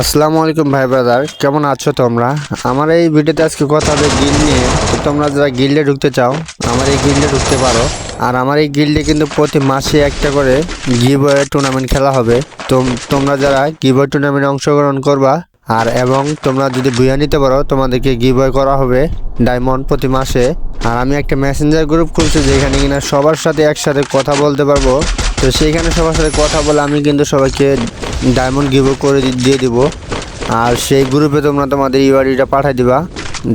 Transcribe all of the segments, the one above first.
আসসালামু আলাইকুম ভাই ব্রাদার, কেমন আছো তোমরা? আমার এই ভিডিওতে আজকে কথা হবে গিল্ড নিয়ে। তো তোমরা যারা গিল্ডে ঢুকতে চাও আমার এই গিল্ডে ঢুকতে পারো। আর আমার এই গিল্ডে কিন্তু প্রতি মাসে একটা করে গিভওয়ে টুর্নামেন্ট খেলা হবে। তো তোমরা যারা গিভওয়ে টুর্নামেন্টে অংশগ্রহণ করবা এবং তোমরা যদি বুয়া নিতে পারো তোমাদেরকে গিভওয়ে করা হবে ডায়মন্ড প্রতি মাসে। আর আমি একটা মেসেঞ্জার গ্রুপ খুলছি যেখানে কিনা সবার সাথে একসাথে কথা বলতে পারবো। তো সেইখানে সবার সাথে কথা বলে আমি কিন্তু সবাইকে ডায়মন্ড গিভওয়ে করে দিয়ে দিব। আর সেই গ্রুপে তোমরা তোমাদের ইউআইডিটা পাঠিয়ে দিবা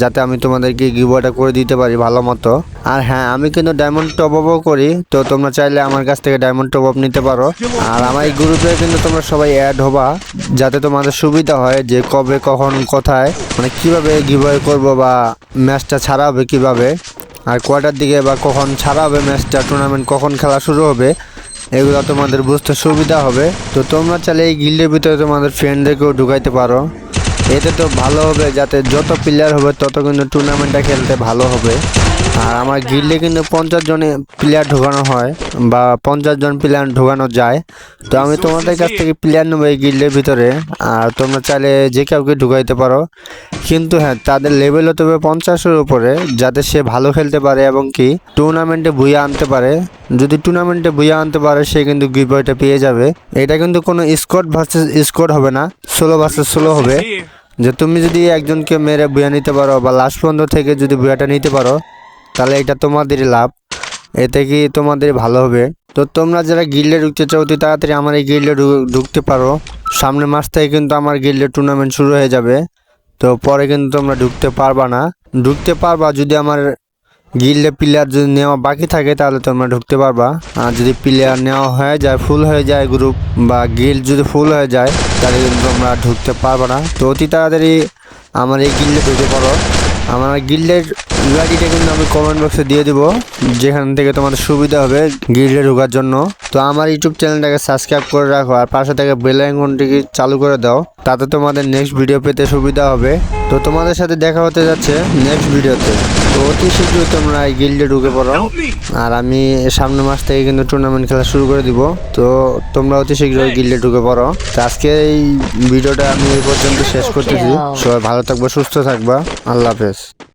যাতে আমি তোমাদেরকে গিভওয়েটা করে দিতে পারি ভালো মতো। আর হ্যাঁ, আমি কিন্তু ডায়মন্ড টপ আপও করি, তো তোমরা চাইলে আমার কাছ থেকে ডায়মন্ড টপ আপ নিতে পারো। আর আমার এই গ্রুপে কিন্তু তোমরা সবাই অ্যাড হবা যাতে তোমাদের সুবিধা হয় যে কবে কখন কোথায় মানে কিভাবে গিভওয়ে করব বা ম্যাচটা ছাড়া হবে কিভাবে, আর কয়টার দিকে বা কখন ছাড়া হবে ম্যাচটা, টুর্নামেন্ট কখন খেলা শুরু হবে, এগুলো তোমাদের বুঝতে সুবিধা হবে। তো তোমরা চাইলে এই গিল্ডের ভিতরে তোমাদের ফ্রেন্ডদেরকেও ঢুকাইতে পারো। এতে তো ভালো হবে, যাতে যত প্লেয়ার হবে তত কিন্তু টুর্নামেন্টটা খেলতে ভালো হবে। আর আমার গিল্ডে কিন্তু 50 জন প্লেয়ার ঢোকানো হয় বা 50 জন প্লেয়ার ঢোকানো যায়। তো আমি তোমাদের কাছ থেকে প্লেয়ার নেবো এই গিল্ডের ভিতরে। আর তোমরা চাইলে যে কাউকে ঢুকাইতে পারো, কিন্তু হ্যাঁ তাদের লেভেল হতে হবে 50-এর উপরে, যাতে সে ভালো খেলতে পারে এবং কি টুর্নামেন্টে বুইয়া আনতে পারে। যদি টুর্নামেন্টে বুইয়া আনতে পারে সে কিন্তু গিভওয়েটা পেয়ে যাবে। এটা কিন্তু কোনো স্কোয়াড ভার্সেস স্কোয়াড হবে না, সোলো ভার্সেস সোলো হবে। যে তুমি যদি একজনকে মেরে বুয়া নিতে পারো বা লাস্ট পর্যন্ত থেকে যদি বুয়াটা নিতে পারো তাহলে এটা তোমাদেরই লাভ, এতে কি তোমাদের ভালো হবে। তো তোমরা যারা গিল্ডে ঢুকতে চাও অতি তাড়াতাড়ি আমার এই গিল্ডে ঢুকতে পারো। সামনের মাস থেকে কিন্তু আমার গিল্ডে টুর্নামেন্ট শুরু হয়ে যাবে। তো পরে কিন্তু তোমরা ঢুকতে পারবা না, ঢুকতে পারবা যদি আমার গিল্ডে প্লেয়ার যদি নেওয়া বাকি থাকে তাহলে তোমরা ঢুকতে পারবা। আর যদি প্লেয়ার নেওয়া হয়ে যায়, ফুল হয়ে যায় গ্রুপ বা গিল্ড যদি ফুল হয়ে যায় তাহলে কিন্তু তোমরা ঢুকতে পারবা না। তো অতি তাড়াতাড়ি আমার এই গিল্ডে ঢুকে পড়ো। আমার গিল্ডের ইউআইডিটা কিন্তু আমি কমেন্ট বক্সে দিয়ে দিব, যেখান থেকে তোমাদের সুবিধা হবে গিল্ডে ঢোকার জন্য। তো আমার ইউটিউব চ্যানেলটাকে সাবস্ক্রাইব করে রাখো আর পাশে থেকে বেল আইকনটিকে চালু করে দাও, তাতে তোমাদের নেক্সট ভিডিও পেতে সুবিধা হবে। তো তোমাদের সাথে দেখা হতে যাচ্ছে নেক্সট ভিডিওতে। তো অতি শীঘ্রই তোমরা এই গিল্ডে ঢুকে পড়ো। আর আমি সামনের মাস থেকে কিন্তু টুর্নামেন্ট খেলা শুরু করে দিব। তো তোমরা অতি শীঘ্রই গিল্ডে ঢুকে পড়ো। তো আজকে এই ভিডিওটা আমি এই পর্যন্ত শেষ করতেছি। সবাই ভালো থাকবা, সুস্থ থাকবা, আল্লাহ হাফেজ।